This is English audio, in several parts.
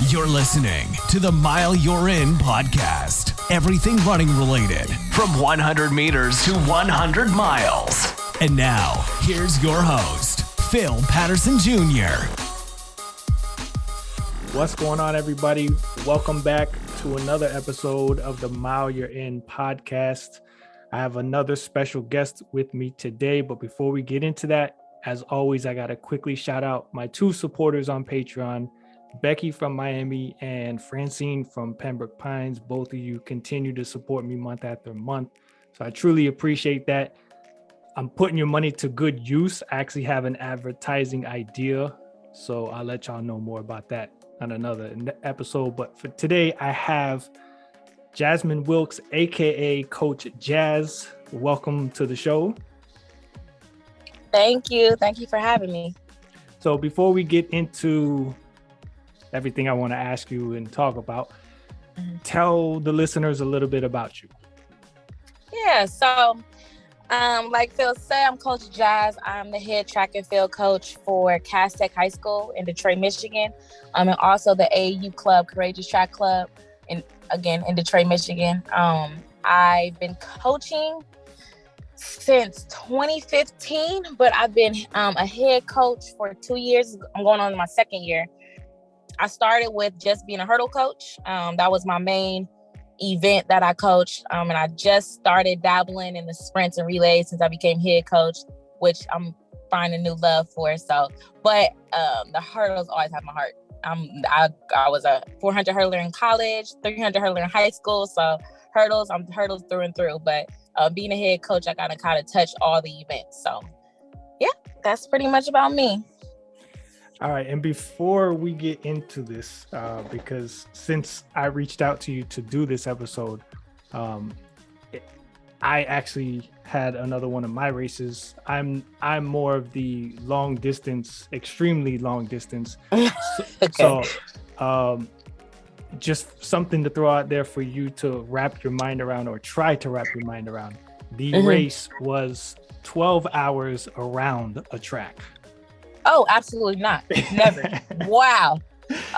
You're listening to the Mile You're In podcast. Everything running related from 100 meters to 100 miles. And now, here's your host, Phil Patterson Jr. What's going on, everybody? Welcome back to another episode of the Mile You're In podcast. I have another special guest with me today, but before we get into that, as always, I got to quickly shout out my two supporters on Patreon, Becky from Miami and Francine from Pembroke Pines. Both of you continue to support me month after month, so I truly appreciate that. I'm putting your money to good use. I actually have an advertising idea, so I'll let y'all know more about that on another episode. But for today, I have Jasmine Wilks, aka Coach Jazz. Welcome to the show. Thank you for having me. So before we get into everything I want to ask you and talk about, tell the listeners a little bit about you. Yeah, so like Phil said, I'm Coach Jazz. I'm the head track and field coach for Cass Tech High School in Detroit, Michigan. And also the AAU club, Courageous Track Club, in Detroit, Michigan. I've been coaching since 2015, but I've been a head coach for 2 years. I'm going on my second year. I started with just being a hurdle coach. That was my main event that I coached. And I just started dabbling in the sprints and relays since I became head coach, which I'm finding new love for. But the hurdles always have my heart. I was a 400 hurdler in college, 300 hurdler in high school. So I'm hurdles through and through. But being a head coach, I got to kind of touch all the events. So yeah, that's pretty much about me. All right. And before we get into this, because since I reached out to you to do this episode, I actually had another one of my races. I'm more of the long distance, extremely long distance. Okay. So just something to throw out there for you to wrap your mind around, or try to wrap your mind around. The race was 12 hours around a track. Oh, absolutely not. Never. Wow.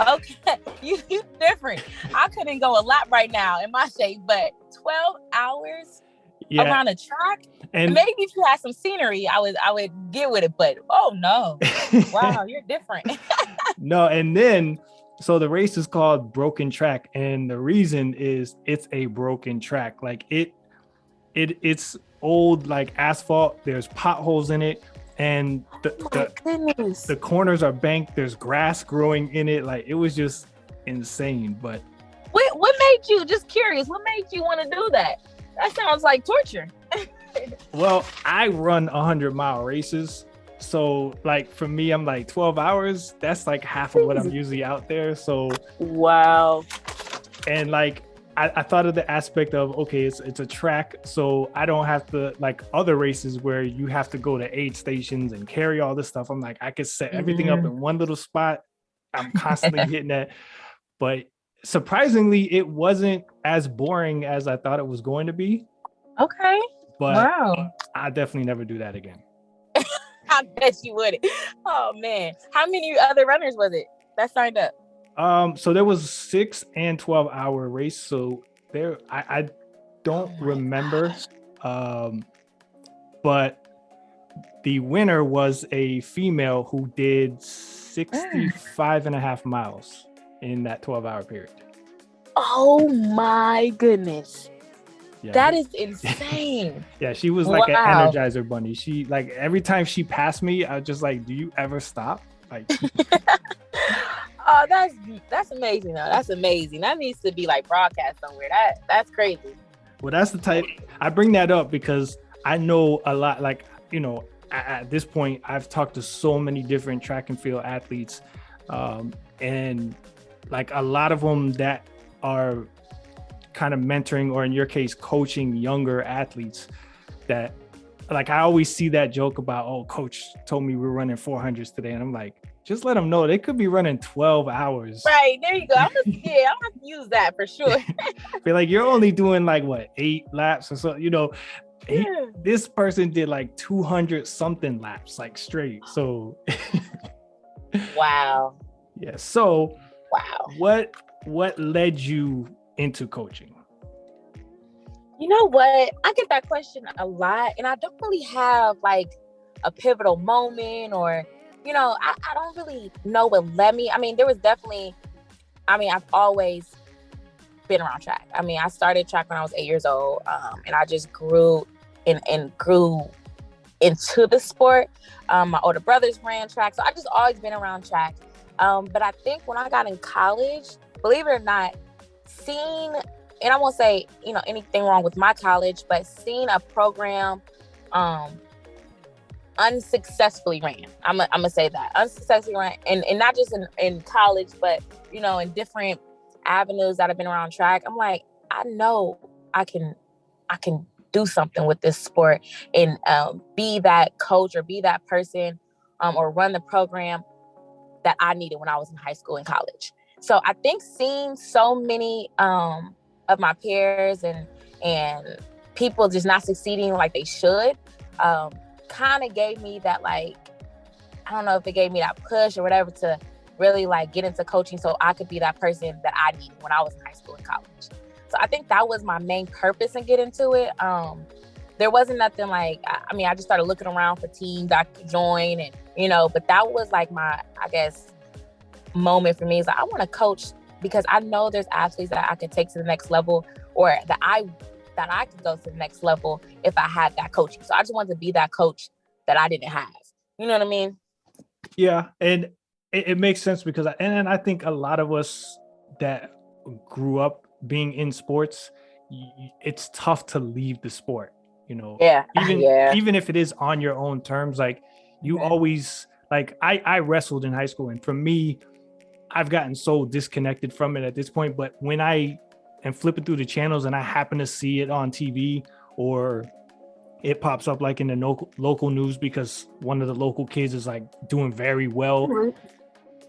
Okay. You different. I couldn't go a lap right now in my shape, but 12 hours around a track? And maybe if you had some scenery, I would get with it, but oh no. Wow, you're different. No, and then so the race is called Broken Track, and the reason is it's a broken track. Like it's old, like asphalt. There's potholes in it. And the corners are banked. There's grass growing in it. Like, it was just insane. But what made you, just curious, what made you want to do that? That sounds like torture. Well, I run 100-mile races. So like for me, I'm like 12 hours. That's like half of what I'm usually out there. So wow. And like I thought of the aspect of, okay, it's a track, so I don't have to, like other races where you have to go to aid stations and carry all this stuff. I'm like, I could set everything up in one little spot. I'm constantly hitting that. But surprisingly, it wasn't as boring as I thought it was going to be. Okay. But wow. I definitely never do that again. I bet you wouldn't. Oh man. How many other runners was it that signed up? So there was 6 and 12-hour race. So there, I don't remember. But the winner was a female who did 65 and a half miles in that 12-hour period. Oh my goodness. Yeah. That is insane. Yeah, she was like an Energizer bunny. She, like, every time she passed me, I was just like, do you ever stop? Like oh, that's amazing though. That's amazing. That needs to be like broadcast somewhere. That's crazy. Well, that's the type. I bring that up because I know a lot, like, you know, at this point, I've talked to so many different track and field athletes, and like a lot of them that are kind of mentoring, or in your case, coaching younger athletes. That, like, I always see that joke about, oh, coach told me we're running 400s today, and I'm like, just let them know they could be running 12 hours. Right, there you go. I'm gonna use that for sure. Feel like you're only doing like what, 8 laps or so, you know. This person did like 200 something laps, like straight. So wow. Yeah. So Wow. What led you into coaching? You know what? I get that question a lot, and I don't really have like a pivotal moment or, I don't really know what led me. I mean, there was definitely, I've always been around track. I mean, I started track when I was 8 years old, and I just grew and grew into the sport. My older brothers ran track, so I just always been around track. But I think when I got in college, believe it or not, seeing, and I won't say, anything wrong with my college, but seeing a program unsuccessfully ran. I'm gonna say that. Unsuccessfully ran, and not just in college, but, in different avenues that have been around track. I'm like, I know I can do something with this sport and be that coach or be that person or run the program that I needed when I was in high school and college. So I think seeing so many of my peers and people just not succeeding like they should kind of gave me that, like, I don't know if it gave me that push or whatever to really like get into coaching so I could be that person that I needed when I was in high school and college. So I think that was my main purpose in getting into it. There wasn't nothing like, I just started looking around for teams I could join and, but that was like my, I guess, moment for me is like, I want to coach because I know there's athletes that I could take to the next level or that I could go to the next level if I had that coaching. So I just wanted to be that coach that I didn't have. You know what I mean? Yeah. And it makes sense because I think a lot of us that grew up being in sports, it's tough to leave the sport, Yeah. Even if it is on your own terms, like you always, like I wrestled in high school, and for me, I've gotten so disconnected from it at this point. But when I am flipping through the channels and I happen to see it on TV or it pops up like in the local news because one of the local kids is like doing very well,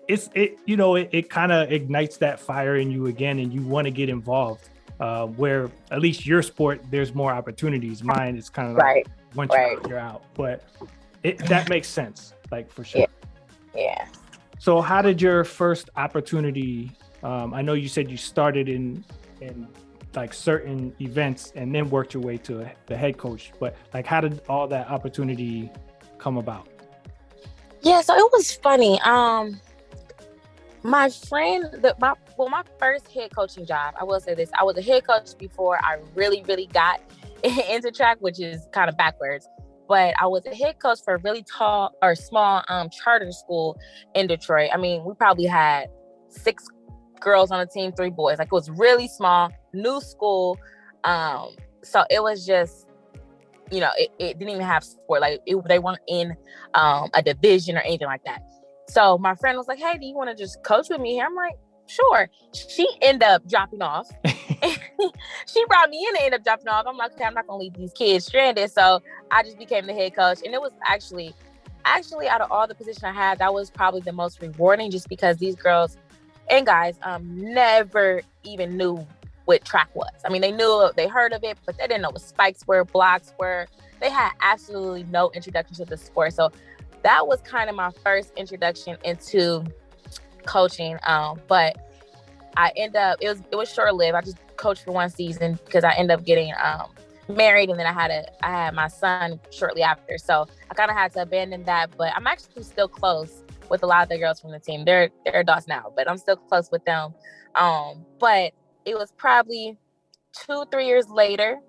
it kind of ignites that fire in you again, and you want to get involved. Where at least your sport, there's more opportunities. Mine is kind of like once you're out, but that makes sense, like for sure. Yeah. So how did your first opportunity, I know you said you started in like certain events and then worked your way to the head coach, but like how did all that opportunity come about? Yeah, so it was funny. My friend, my first head coaching job, I will say this, I was a head coach before I really, really got into track, which is kind of backwards. But I was a head coach for a really small charter school in Detroit. I mean, we probably had 6 girls on the team, 3 boys. Like, it was really small, new school. So it was just, it didn't even have sport. Like, they weren't in a division or anything like that. So my friend was like, hey, do you want to just coach with me here? I'm like, sure. She ended up dropping off. She brought me in and ended up dropping off. I'm like, okay, I'm not going to leave these kids stranded. So I just became the head coach. And it was actually out of all the positions I had, that was probably the most rewarding, just because these girls and guys never even knew what track was. I mean, they heard of it, but they didn't know what spikes were, blocks were. They had absolutely no introduction to the sport. So that was kind of my first introduction into coaching. But I it was short-lived. I just coached for one season because I ended up getting married, and then I had my son shortly after. So I kind of had to abandon that, but I'm actually still close with a lot of the girls from the team. They're adults now, but I'm still close with them. But it was probably 2-3 years later,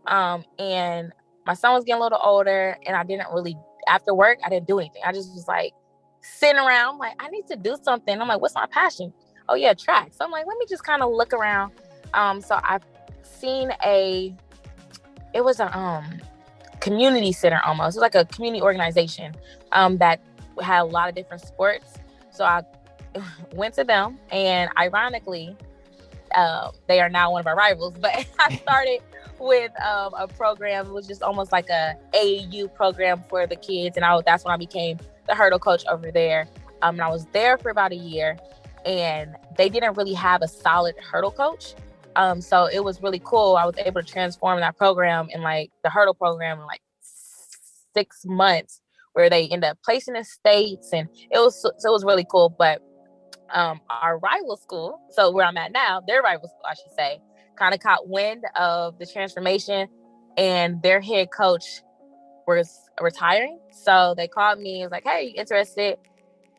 and my son was getting a little older, and I didn't really, after work, I didn't do anything. I just was like sitting around, like, I need to do something. I'm like, what's my passion? Oh yeah, track. So I'm like, let me just kind of look around. So I've seen it was a community center almost. It was like a community organization that had a lot of different sports. So I went to them, and ironically, they are now one of our rivals, but I started with a program. It was just almost like a AAU program for the kids. And that's when I became the hurdle coach over there. And I was there for about a year, and they didn't really have a solid hurdle coach. So it was really cool. I was able to transform that program in like the hurdle program in like 6 months, where they ended up placing in states, and it was really cool. But our rival school, so where I'm at now, their rival school, I should say, kind of caught wind of the transformation, and their head coach was retiring. So they called me and was like, hey, you interested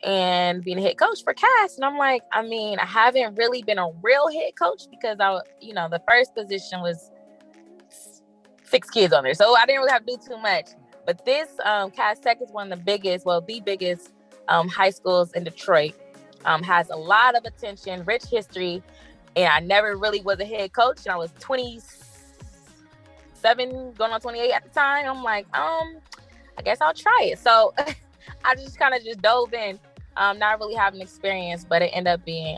in being a head coach for Cass? And I'm like, I mean, I haven't really been a real head coach because the first position was 6 kids on there. So I didn't really have to do too much. But this Cass Tech is one of the biggest high schools in Detroit. Has a lot of attention, rich history. And I never really was a head coach. And I was 27, going on 28 at the time. I'm like, I guess I'll try it. So I just kind of dove in, not really having experience, but it ended up being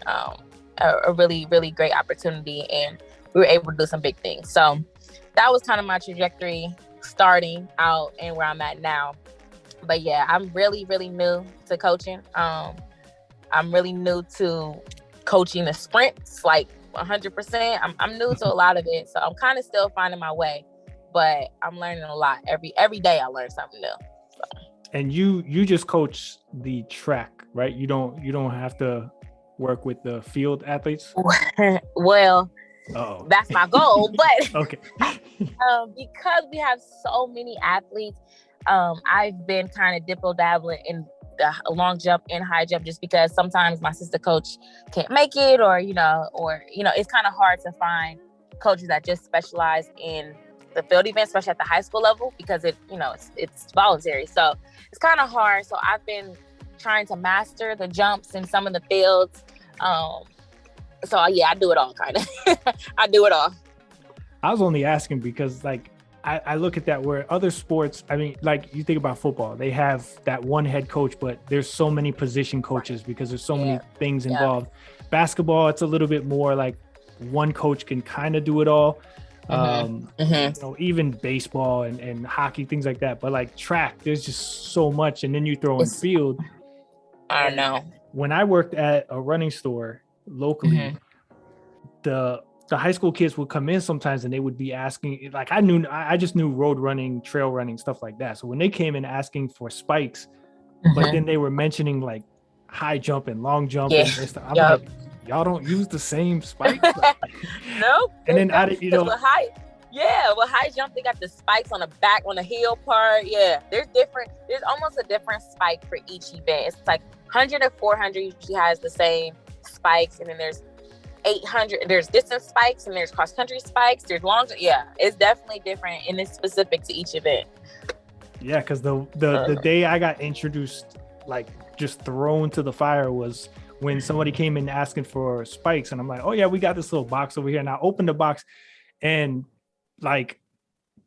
a really, really great opportunity. And we were able to do some big things. So that was kind of my trajectory starting out and where I'm at now. But yeah, I'm really, really new to coaching. I'm really new to coaching the sprints, like 100%. I'm new to a lot of it. So I'm kind of still finding my way, but I'm learning a lot. Every day I learn something new. So. And you just coach the track, right? You don't have to work with the field athletes? Well, that's my goal, but okay. Because we have so many athletes, I've been kind of dibble-dabbling in the long jump and high jump just because sometimes my sister coach can't make it, or it's kind of hard to find coaches that just specialize in the field events, especially at the high school level, because it's voluntary. So it's kind of hard. So I've been trying to master the jumps in some of the fields. So yeah, I do it all kind of. I do it all. I was only asking because I look at that where other sports, I mean, like you think about football, they have that one head coach, but there's so many position coaches because there's so many things involved. Basketball, it's a little bit more like one coach can kind of do it all. Even baseball and hockey, things like that. But like track, there's just so much. And then you throw in field. I know. When I worked at a running store locally, the high school kids would come in sometimes and they would be asking, like, I just knew road running, trail running, stuff like that. So when they came in asking for spikes, but then they were mentioning like high jump and long jump and stuff, I'm like, y'all don't use the same spikes? Nope. And then with high jump, they got the spikes on the back, on the heel part. Yeah, there's almost a different spike for each event. It's like 100 and 400 usually has the same spikes, and then there's 800, there's distance spikes, and there's cross country spikes, there's long. Yeah, it's definitely different, and it's specific to each event. Yeah, because the day I got introduced, like just thrown to the fire, was when somebody came in asking for spikes, and I'm like, oh yeah, we got this little box over here. And I opened the box, and like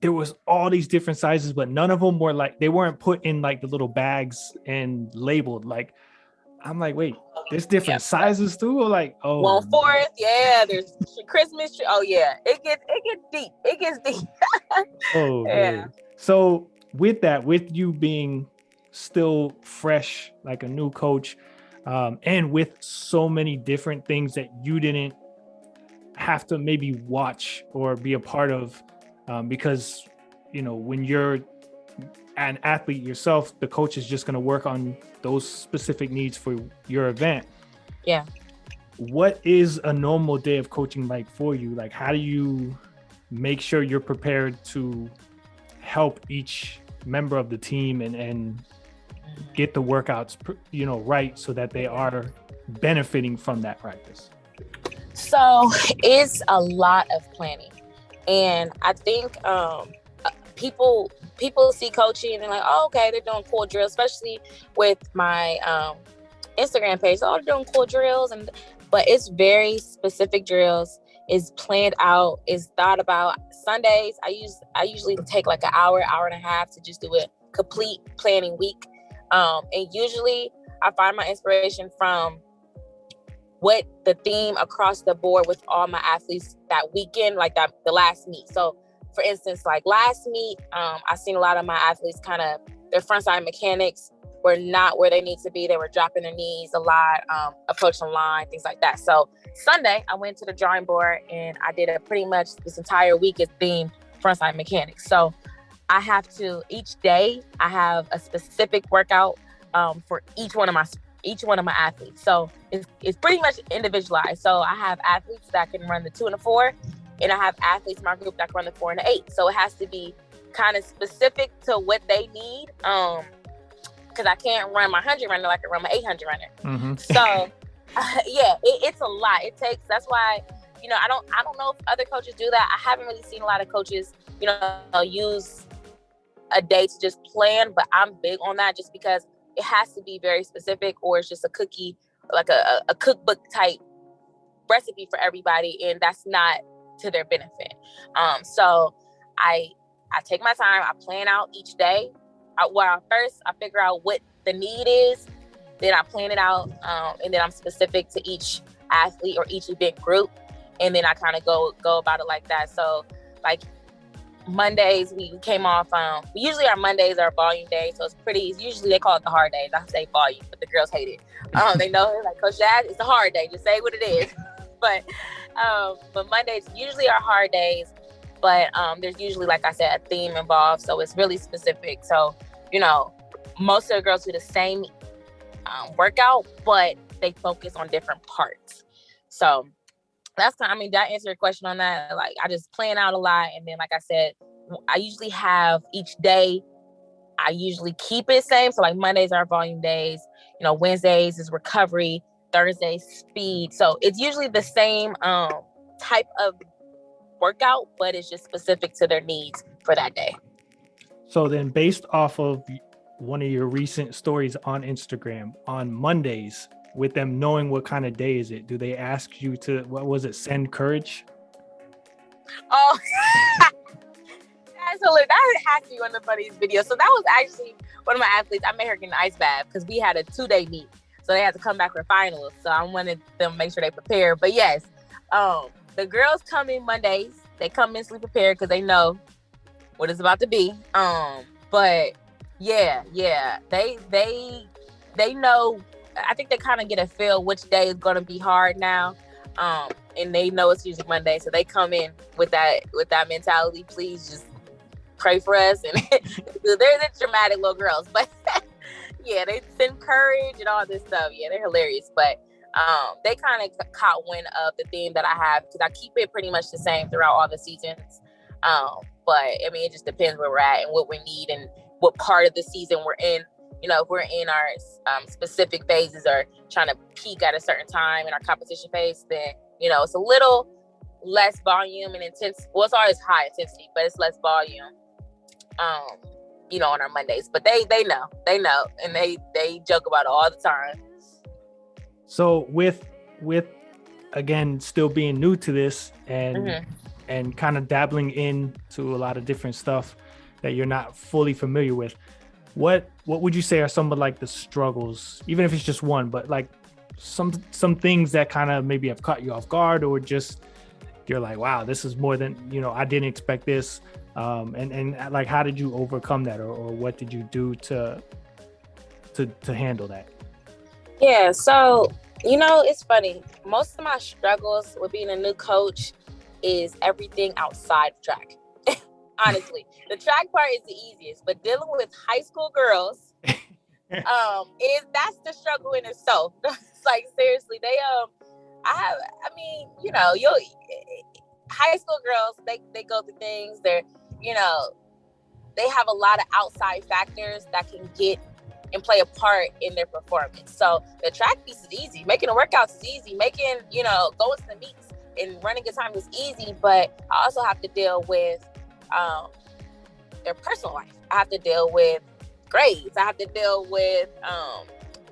there was all these different sizes, but none of them were they weren't put in like the little bags and labeled. Like, I'm like, wait, there's different sizes too? Or like, 1/4, yeah, there's Christmas tree. Oh yeah, it gets deep. It gets deep. Oh yeah. Man. So with you being still fresh, like a new coach, and with so many different things that you didn't have to maybe watch or be a part of, because when you're an athlete yourself, the coach is just going to work on those specific needs for your event. Yeah. What is a normal day of coaching like for you? Like, how do you make sure you're prepared to help each member of the team and get the workouts, right, so that they are benefiting from that practice? So it's a lot of planning. And I think people see coaching and they're like, oh, okay, they're doing cool drills, especially with my Instagram page. Oh, they're doing cool drills, but it's very specific drills. Is planned out, is thought about. Sundays, I usually take like an hour and a half to just do a complete planning week. And usually I find my inspiration from what the theme across the board with all my athletes that weekend, like that the last meet. So for instance, like last meet, I've seen a lot of my athletes their frontside mechanics were not where they need to be. They were dropping their knees a lot, approaching the line, things like that. So Sunday, I went to the drawing board and I did pretty much this entire week is themed frontside mechanics. So I have to, each day, I have a specific workout for each one of my each one of my athletes. So it's pretty much individualized. So I have athletes that can run the 2 and the 4, and I have athletes in my group that can run the 4 and the 8. So it has to be kind of specific to what they need. Because I can't run my 100 runner like I can run my 800 runner. Mm-hmm. So it's a lot. It takes. That's why, I don't know if other coaches do that. I haven't really seen a lot of coaches, use a day to just plan, but I'm big on that just because it has to be very specific, or it's just a cookie, like a cookbook type recipe for everybody, and that's not to their benefit. So I take my time, I plan out each day. First I figure out what the need is, then I plan it out, and then I'm specific to each athlete or each event group, and then I kind of go about it like that. So like Mondays, we came off, usually our Mondays are volume day, so it's usually they call it the hard days. I say volume, but the girls hate it. They know, like, Coach Jazz, it's a hard day, just say what it is. But Mondays usually are hard days, but there's usually, like I said, a theme involved, so it's really specific. So, most of the girls do the same workout, but they focus on different parts. So that's that answers your question on that. Like, I just plan out a lot, and then, like I said, I usually have each day, I usually keep it same. So like Mondays are volume days, Wednesdays is recovery, Thursdays speed. So it's usually the same type of workout, but it's just specific to their needs for that day. So then, based off of one of your recent stories on Instagram, on Mondays, with them knowing what kind of day is it, do they ask you to, send courage? Oh, that's hilarious. That has to be one of the funniest videos. So that was actually one of my athletes. I made her get an ice bath because we had a 2-day meet. So they had to come back for finals. So I wanted them to make sure they prepare. But yes, the girls come in Mondays. They come mentally prepared because they know what it's about to be. But yeah, they know. I think they kind of get a feel which day is going to be hard now. And they know it's usually Monday. So they come in with that mentality. Please just pray for us. And they're the dramatic little girls, but yeah, they send courage and all this stuff. Yeah, they're hilarious. But they kind of caught wind of the theme that I have, because I keep it pretty much the same throughout all the seasons. But it just depends where we're at and what we need and what part of the season we're in. If we're in our specific phases or trying to peak at a certain time in our competition phase, then, it's a little less volume and intense. Well, it's always high intensity, but it's less volume, on our Mondays. But they know, and they joke about it all the time. So with again, still being new to this and kind of dabbling into a lot of different stuff that you're not fully familiar with, what would you say are some of like the struggles, even if it's just one, but like some things that kind of maybe have caught you off guard, or just you're like, wow, this is more than, I didn't expect this. And like, how did you overcome that, or what did you do to handle that? Yeah. So, it's funny. Most of my struggles with being a new coach is everything outside of track. Honestly, the track part is the easiest, but dealing with high school girls, that's the struggle in itself. It's like, seriously, they, high school girls, they go through things. They're, they have a lot of outside factors that can get and play a part in their performance. So the track piece is easy. Making the workouts is easy. Making, going to the meets and running a time is easy, but I also have to deal with their personal life. I have to deal with grades. I have to deal with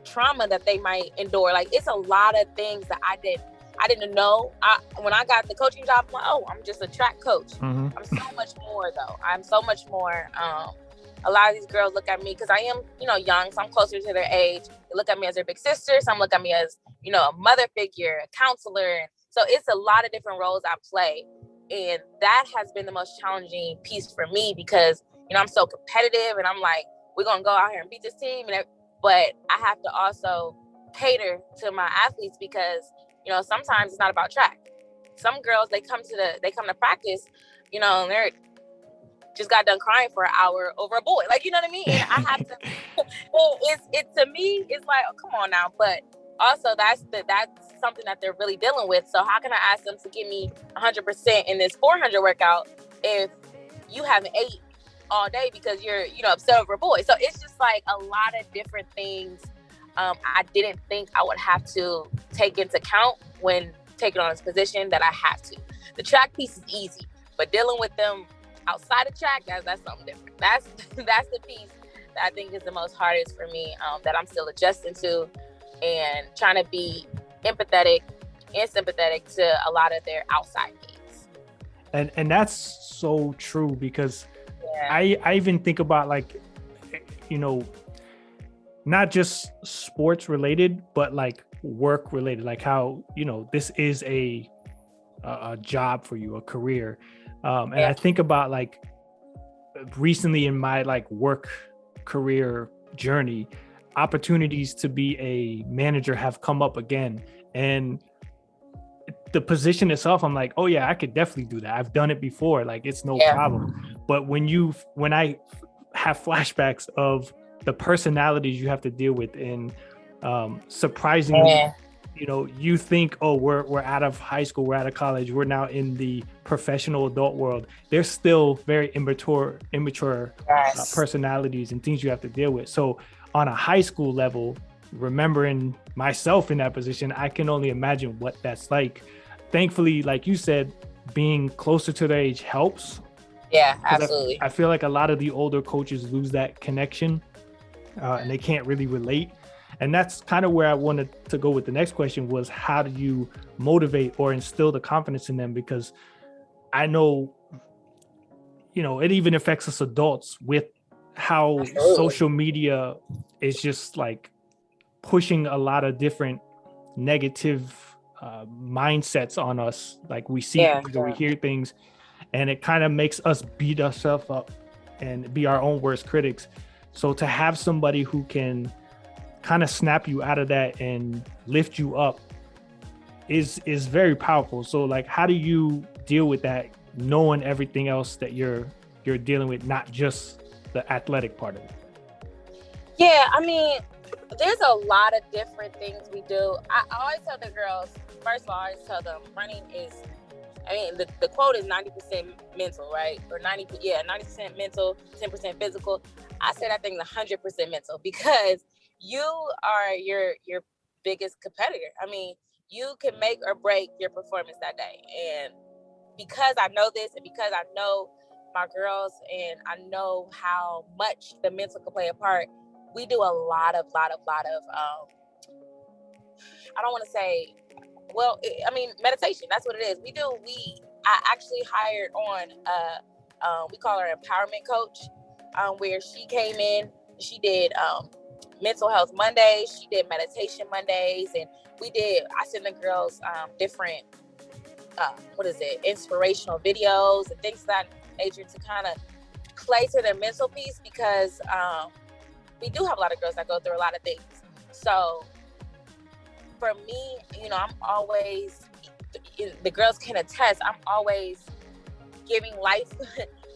trauma that they might endure. Like, it's a lot of things that I didn't know. When I got the coaching job, I'm like, oh, I'm just a track coach. Mm-hmm. I'm so much more though. I'm so much more. A lot of these girls look at me because I am, young, so I'm closer to their age. They look at me as their big sister. Some look at me as, a mother figure, a counselor. So it's a lot of different roles I play. And that has been the most challenging piece for me because, I'm so competitive and I'm like, we're going to go out here and beat this team. But I have to also cater to my athletes because, sometimes it's not about track. Some girls, they come to practice, and they're just got done crying for an hour over a boy. Like, you know what I mean? And I have to, to me, it's like, oh, come on now. But also that's something that they're really dealing with. So how can I ask them to give me 100% in this 400 workout if you haven't ate all day because you're, upset over a boy? So it's just like a lot of different things I didn't think I would have to take into account when taking on this position that I have to. The track piece is easy, but dealing with them outside of track, that's something different. That's the piece that I think is the most hardest for me, that I'm still adjusting to and trying to be empathetic and sympathetic to a lot of their outside needs. And that's so true, because I even think about, like, not just sports related, but like work related, like how, this is a job for you, a career. And I think about, like, recently in my like work career journey, opportunities to be a manager have come up again. And the position itself, I'm like, oh yeah, I could definitely do that. I've done it before. Like, it's no problem. But when I have flashbacks of the personalities you have to deal with, and surprisingly, you think, oh, we're out of high school, we're out of college, we're now in the professional adult world. There's still very immature personalities and things you have to deal with. So on a high school level, remembering myself in that position, I can only imagine what that's like. Thankfully, like you said, being closer to their age helps. Yeah, absolutely. I feel like a lot of the older coaches lose that connection, and they can't really relate. And that's kind of where I wanted to go with the next question, was how do you motivate or instill the confidence in them? Because I know, it even affects us adults with how social media is just like pushing a lot of different negative mindsets on us. Like, we see things or we hear things, and it kind of makes us beat ourselves up and be our own worst critics. So to have somebody who can kind of snap you out of that and lift you up is very powerful. So like, how do you deal with that, knowing everything else that you're dealing with, not just the athletic part of it? Yeah, I mean, there's a lot of different things we do. I always tell the girls, first of all, I always tell them running is, the quote is 90% mental, right? Or 90% mental, 10% physical. I say that thing's 100% mental, because you are your biggest competitor. I mean, you can make or break your performance that day. And because I know this, and because I know my girls, and I know how much the mental can play a part, we do a lot of I don't want to say, meditation. That's what it is. I actually hired on, we call her empowerment coach, where she came in, she did mental health Mondays, she did meditation Mondays, and I send the girls different, inspirational videos and things of that nature to kind of play to their mental piece, because we do have a lot of girls that go through a lot of things. So for me, I'm always, the girls can attest, I'm always giving life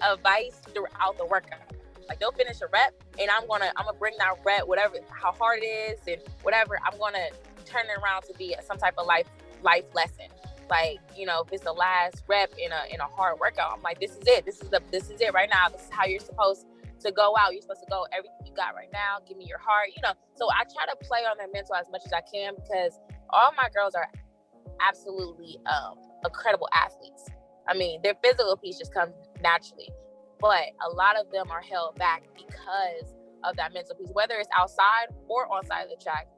advice throughout the workout. Like, they'll finish a rep, and I'm gonna bring that rep, whatever, how hard it is and whatever, I'm gonna turn it around to be some type of life lesson. Like, if it's the last rep in a hard workout, I'm like, this is it. This is it right now. This is how you're supposed to go out. You're supposed to go everything you got right now. Give me your heart, So I try to play on their mental as much as I can, because all my girls are absolutely incredible athletes. I mean, their physical piece just comes naturally, but a lot of them are held back because of that mental piece, whether it's outside or on side of the track.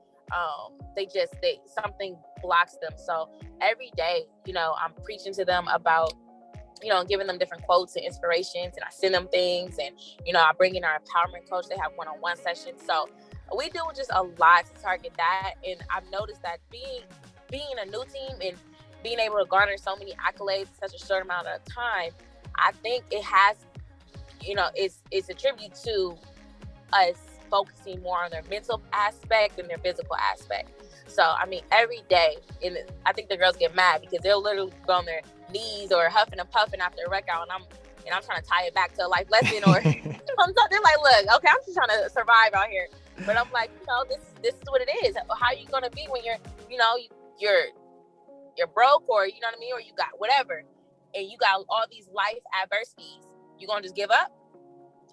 Something blocks them. So every day, I'm preaching to them about, giving them different quotes and inspirations, and I send them things, and, I bring in our empowerment coach. They have one-on-one sessions. So we do just a lot to target that. And I've noticed that being a new team and being able to garner so many accolades in such a short amount of time, I think it has, it's a tribute to us focusing more on their mental aspect than their physical aspect. So, every day, and I think the girls get mad because they'll literally go on their knees or huffing and puffing after a workout, and and I'm trying to tie it back to a life lesson or something. They're like, look, okay, I'm just trying to survive out here. But I'm like, this is what it is. How are you gonna be when you're broke, or you know what I mean, or you got whatever, and you got all these life adversities? You gonna just give up?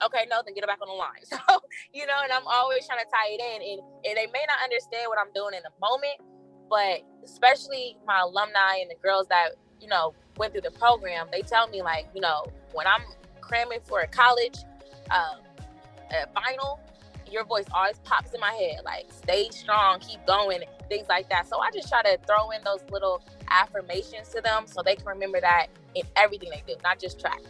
Okay, no, then get it back on the line. So, and I'm always trying to tie it in, and they may not understand what I'm doing in the moment, but especially my alumni and the girls that, went through the program, they tell me, like, when I'm cramming for a college final, your voice always pops in my head, like, stay strong, keep going, things like that. So I just try to throw in those little affirmations to them so they can remember that in everything they do, not just track.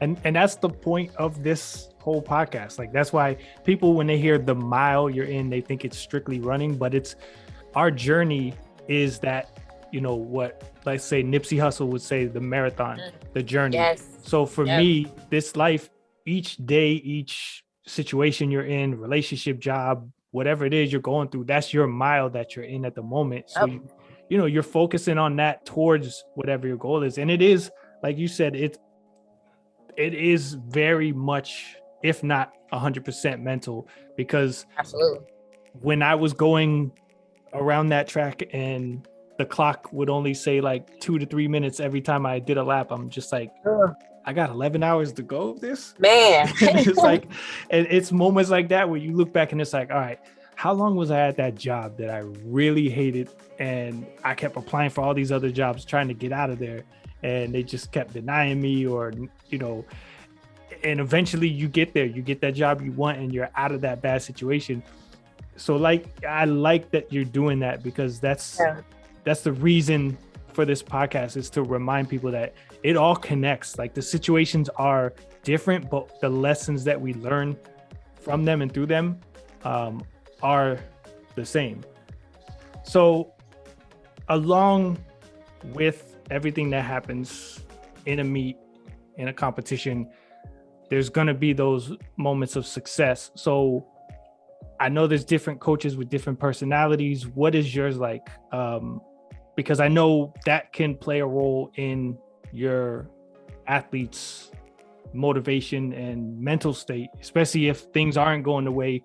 And that's the point of this whole podcast. Like, that's why people, when they hear the mile you're in, they think it's strictly running, but it's our journey is that, what, let's say Nipsey Hussle would say, the marathon, the journey. Yes. So for me, this life, each day, each situation you're in, relationship, job, whatever it is you're going through, that's your mile that you're in at the moment. So, you're focusing on that towards whatever your goal is. And it is, like you said, it is very much, if not 100% mental, because absolutely, when I was going around that track and the clock would only say like 2 to 3 minutes every time I did a lap, I'm just like, I got 11 hours to go of this, man. It's like, and it's moments like that where you look back and it's like, all right, how long was I at that job that I really hated, and I kept applying for all these other jobs trying to get out of there, and they just kept denying me, or and eventually you get there, you get that job you want, and you're out of that bad situation. So I like that you're doing that, because that's the reason for this podcast, is to remind people that it all connects. Like, the situations are different, but the lessons that we learn from them and through them are the same. So along with everything that happens in a meet, in a competition, there's going to be those moments of success. So I know there's different coaches with different personalities. What is yours like? Because I know that can play a role in your athletes' motivation and mental state, especially if things aren't going the way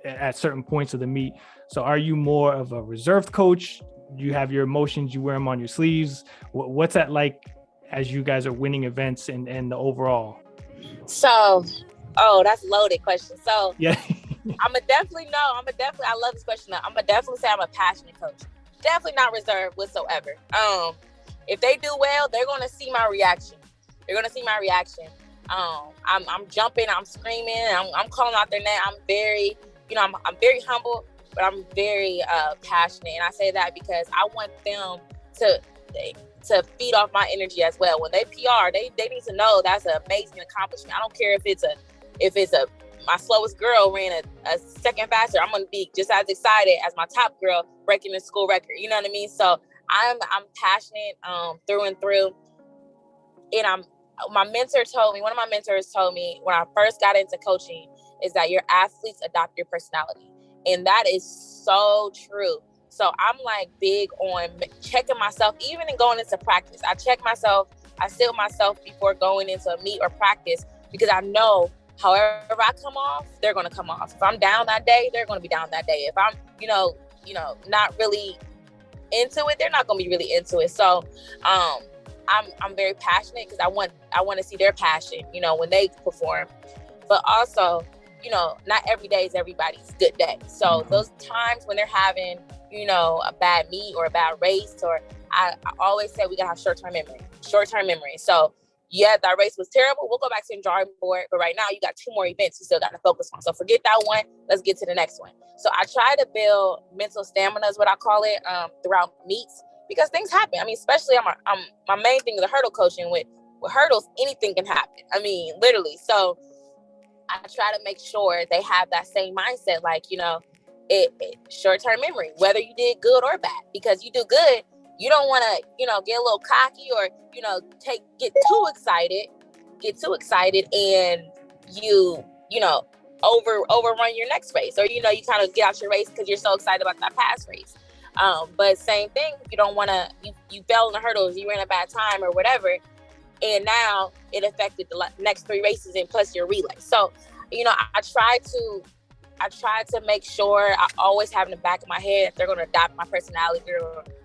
at certain points of the meet. So are you more of a reserved coach? You have your emotions, you wear them on your sleeves. What's that like as you guys are winning events and the overall? So, that's a loaded question. So yeah. I love this question. I'm gonna definitely say I'm a passionate coach. Definitely not reserved whatsoever. If they do well, they're gonna see my reaction. I'm jumping, I'm screaming, I'm calling out their name. I'm very, I'm very humble, but I'm very passionate. And I say that because I want them to feed off my energy as well. When they PR, they need to know that's an amazing accomplishment. I don't care if it's my slowest girl ran a second faster. I'm going to be just as excited as my top girl breaking the school record. You know what I mean? So I'm passionate through and through. And one of my mentors told me when I first got into coaching is that your athletes adopt your personality. And that is so true. So I'm like big on checking myself, even in going into practice. I check myself, I sit with myself before going into a meet or practice, because I know however I come off, they're going to come off. If I'm down that day, they're going to be down that day. If I'm, not really into it, they're not going to be really into it. So, I'm very passionate because I want to see their passion, when they perform. But also, not every day is everybody's good day. So those times when they're having, a bad meet or a bad race, or I always say we gotta have short-term memory. So yeah, that race was terrible. We'll go back to the drawing board. But right now you got 2 more events you still got to focus on. So forget that one. Let's get to the next one. So I try to build mental stamina is what I call it throughout meets, because things happen. I mean, especially my main thing is the hurdle coaching. With hurdles, anything can happen. I mean, literally. So I try to make sure they have that same mindset, like, short-term memory, whether you did good or bad, because you do good, you don't want to, get a little cocky or, get too excited and you overrun your next race, or, you kind of get out your race because you're so excited about that past race. But same thing, if you don't want to, you fell in the hurdles, you ran a bad time or whatever, and now it affected the next 3 races and plus your relay. So, I try to make sure I always have in the back of my head, they're going to adopt my personality.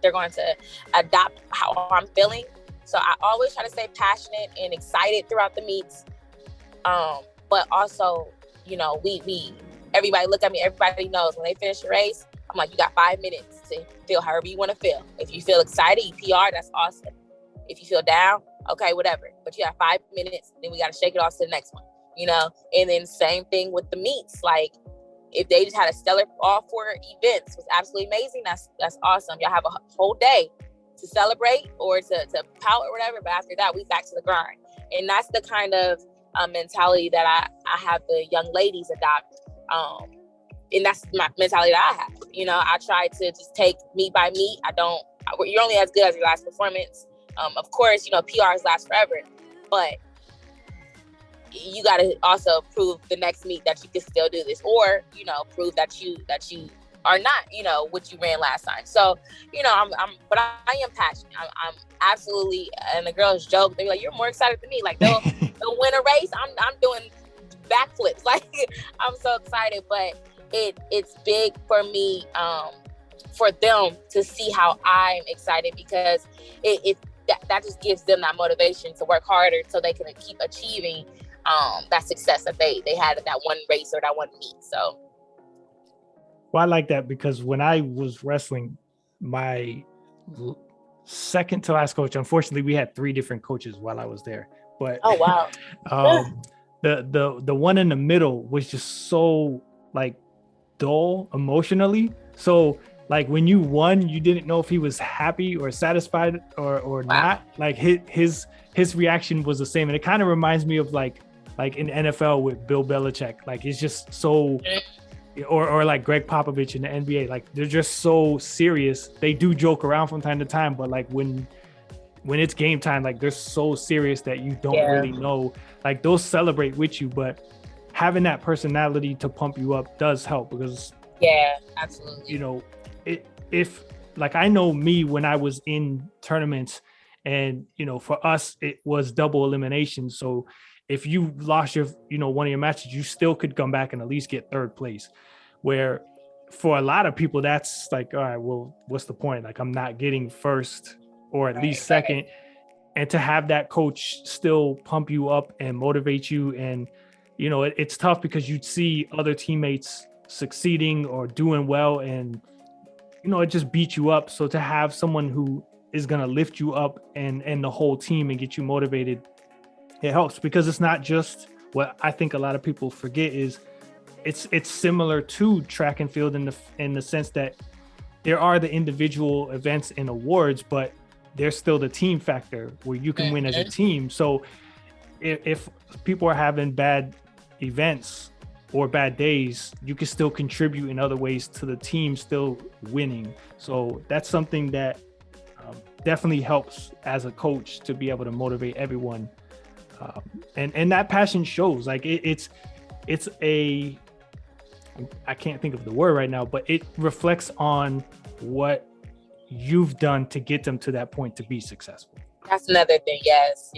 They're going to adopt how I'm feeling. So I always try to stay passionate and excited throughout the meets. But also, we everybody look at me, everybody knows when they finish a race, I'm like, you got 5 minutes to feel however you want to feel. If you feel excited, you PR, that's awesome. If you feel down, okay, whatever. But you have 5 minutes, then we got to shake it off to the next one, And then same thing with the meets. Like, if they just had a stellar all 4 events, was absolutely amazing. That's awesome. Y'all have a whole day to celebrate or to pout or whatever. But after that, we back to the grind. And that's the kind of mentality that I have the young ladies adopt. And that's my mentality that I have. I try to just take meet by meet. You're only as good as your last performance. Of course, PRs last forever, but you got to also prove the next meet that you can still do this, or prove that you are not what you ran last time. So but I am passionate. I'm absolutely, and the girls joke, they're like, you're more excited than me. Like they'll win a race, I'm doing backflips. Like I'm so excited. But it's big for me for them to see how I'm excited, because that just gives them that motivation to work harder so they can keep achieving that success that they had at that one race or that one meet. So, well, I like that, because when I was wrestling, my second to last coach, unfortunately, we had 3 different coaches while I was there. But oh wow, the one in the middle was just so like dull emotionally. So like when you won, you didn't know if he was happy or satisfied or wow. not. Like his reaction was the same, and it kind of reminds me of like in NFL with Bill Belichick. Like it's just so, or like Greg Popovich in the NBA. Like they're just so serious. They do joke around from time to time, but like when it's game time, like they're so serious that you don't really know. Like they'll celebrate with you, but having that personality to pump you up does help, because absolutely. If like I know me when I was in tournaments, and for us it was double elimination. So if you lost your one of your matches, you still could come back and at least get 3rd place. Where for a lot of people that's like, all right, well, what's the point? Like I'm not getting 1st or at least 2nd. And to have that coach still pump you up and motivate you, and it's tough because you'd see other teammates succeeding or doing well, and it just beats you up. So to have someone who is going to lift you up and the whole team and get you motivated, it helps, because it's not just what I think a lot of people forget is it's similar to track and field in the sense that there are the individual events and awards, but there's still the team factor where you can win as a team. So if people are having bad events or bad days, you can still contribute in other ways to the team still winning. So that's something that definitely helps as a coach to be able to motivate everyone. And that passion shows. Like it's a, I can't think of the word right now, but it reflects on what you've done to get them to that point to be successful. That's another thing. Yes.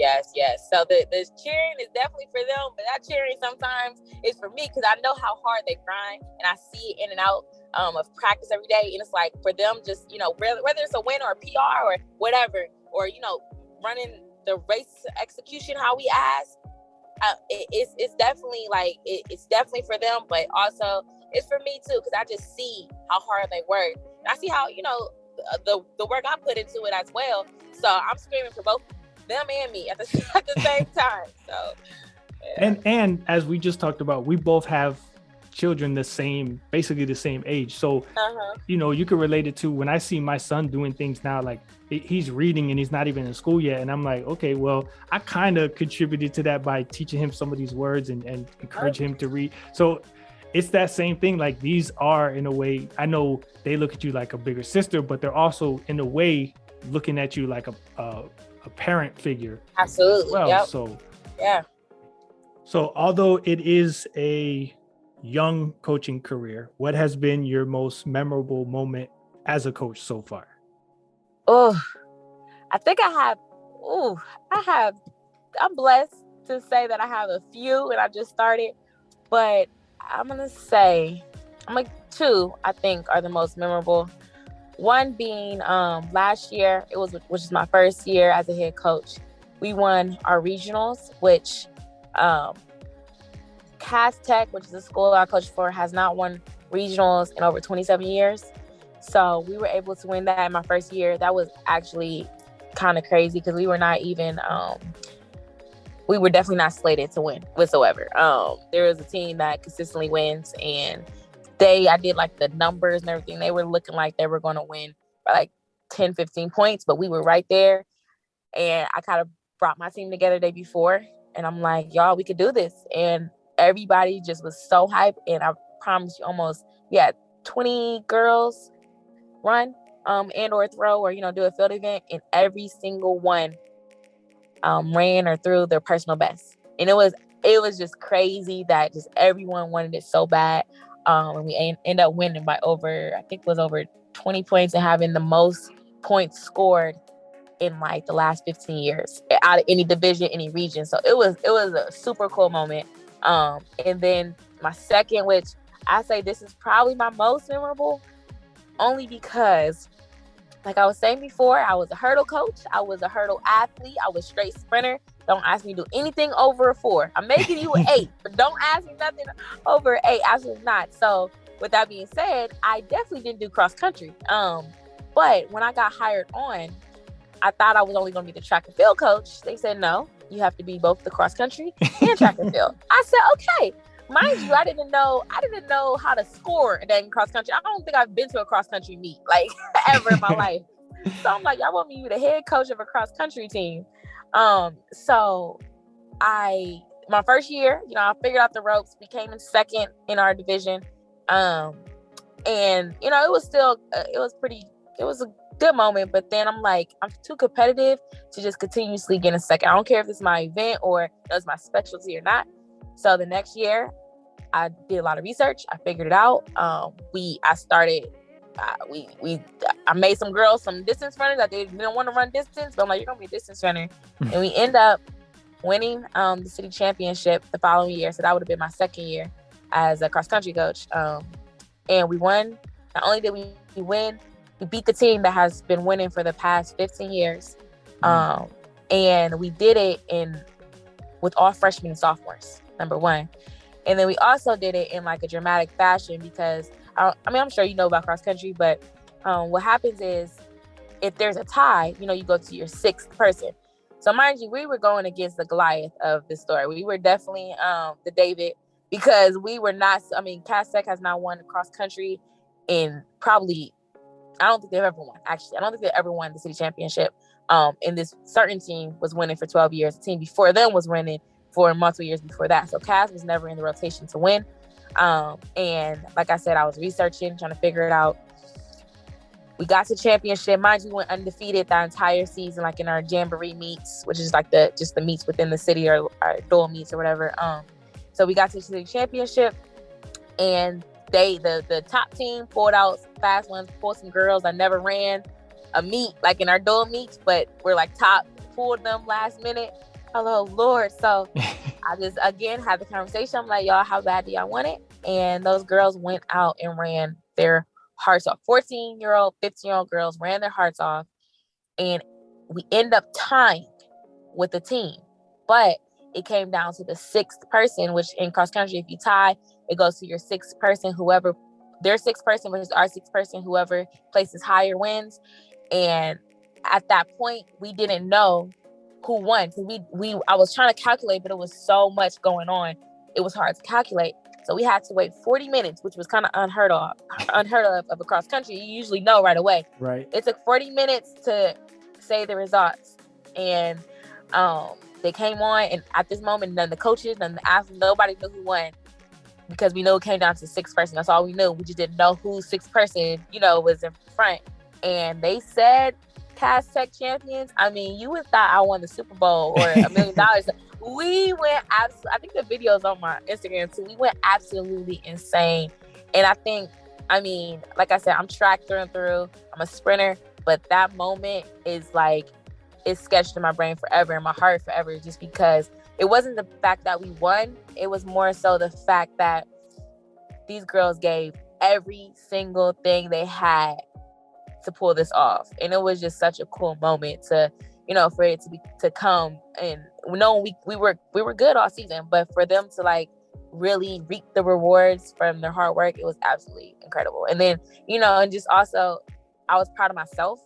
So the cheering is definitely for them, but that cheering sometimes is for me, because I know how hard they grind, and I see it in and out of practice every day. And it's like for them, just whether it's a win or a PR or whatever, or running the race execution how we ask, it's definitely like it's definitely for them, but also it's for me too, because I just see how hard they work, and I see how the work I put into it as well. So I'm screaming for both them and me at the same time. So and as we just talked about, we both have children basically the same age. So you can relate it to when I see my son doing things now, like he's reading and he's not even in school yet, and I'm like, okay, well, I kind of contributed to that by teaching him some of these words and encourage him to read. So it's that same thing. Like these are, in a way, I know they look at you like a bigger sister, but they're also in a way looking at you like a parent figure. Absolutely. Well, yep. So although it is a young coaching career, what has been your most memorable moment as a coach so far? Oh, I think I have I'm blessed to say that I have a few and I just started, but I'm gonna say two I think are the most memorable. One being last year, which is my first year as a head coach. We won our regionals, which Cass Tech, which is the school I coach for, has not won regionals in over 27 years. So we were able to win that in my first year. That was actually kind of crazy because we were not even we were definitely not slated to win whatsoever. There was a team that consistently wins, and I did like the numbers and everything. They were looking like they were going to win by like 10, 15 points, but we were right there. And I kind of brought my team together the day before, and I'm like, y'all, we could do this. And everybody just was so hyped. And I promise you, we had 20 girls run and or throw or, do a field event, and every single one ran or threw their personal best. And it was just crazy that just everyone wanted it so bad. And we ended up winning by over 20 points and having the most points scored in like the last 15 years out of any division, any region. So it was a super cool moment. And then my second, which I say this is probably my most memorable, only because, like I was saying before, I was a hurdle coach. I was a hurdle athlete. I was straight sprinter. Don't ask me to do anything over a 4. I'm making you an 8, but don't ask me nothing over 8. Absolutely not. So with that being said, I definitely didn't do cross country. But when I got hired on, I thought I was only going to be the track and field coach. They said, no, you have to be both the cross country and track and field. I said, okay. Mind you, I didn't know how to score in cross country. I don't think I've been to a cross country meet like ever in my life. So I'm like, y'all want me to be the head coach of a cross country team? So my first year, I figured out the ropes, became in second in our division. And it was a good moment, but then I'm like, I'm too competitive to just continuously get in second. I don't care if it's my event or it's my specialty or not. So the next year, I did a lot of research. I figured it out. I made some girls some distance runners that they didn't want to run distance, but I'm like, you're gonna be a distance runner. And we end up winning the city championship the following year. So that would have been my second year as a cross country coach. And we won. Not only did we win, we beat the team that has been winning for the past 15 years. And we did it with all freshmen and sophomores, number one. And then we also did it in like a dramatic fashion because, I'm sure you know about cross country, but what happens is if there's a tie, you go to your 6th person. So mind you, we were going against the Goliath of the story. We were definitely the David, because we were not, Cass Tech has not won cross country in probably, I don't think they've ever won. Actually, I don't think they've ever won the city championship. And this certain team was winning for 12 years. The team before them was winning for multiple years before that. So Cass was never in the rotation to win. And like I said, I was researching, trying to figure it out. We got to championship. Mind you, we went undefeated that entire season, like in our jamboree meets, which is like just the meets within the city or our dual meets or whatever. So we got to the city championship, and the top team pulled out fast ones, pulled some girls that never ran a meet, like in our dual meets, but we're like top, pulled them last minute. Oh Lord. So I just, again, had the conversation. I'm like, y'all, how bad do y'all want it? And those girls went out and ran their hearts off. 14-year-old, 15-year-old girls ran their hearts off. And we end up tying with the team. But it came down to the 6th person, which in cross country, if you tie, it goes to your 6th person, their 6th person versus our 6th person, whoever places higher wins. And at that point, we didn't know who won. I was trying to calculate, but it was so much going on. It was hard to calculate. So we had to wait 40 minutes, which was kind of unheard of a cross country. You usually know right away. Right. It took 40 minutes to say the results. And they came on, and at this moment, none of the coaches, none of the athletes, nobody knew who won, because we knew it came down to 6th person. That's all we knew. We just didn't know who 6th person, was in front. And they said Cass Tech champions. You would thought I won the Super Bowl or $1 million. We went I think the video's on my Instagram too. We went absolutely insane. And I think, like I said, I'm track through and through. I'm a sprinter, but that moment is like is sketched in my brain forever, in my heart forever, just because it wasn't the fact that we won. It was more so the fact that these girls gave every single thing they had to pull this off. And it was just such a cool moment to, for it to come, and we were good all season, but for them to like really reap the rewards from their hard work, it was absolutely incredible. And then, and just also I was proud of myself,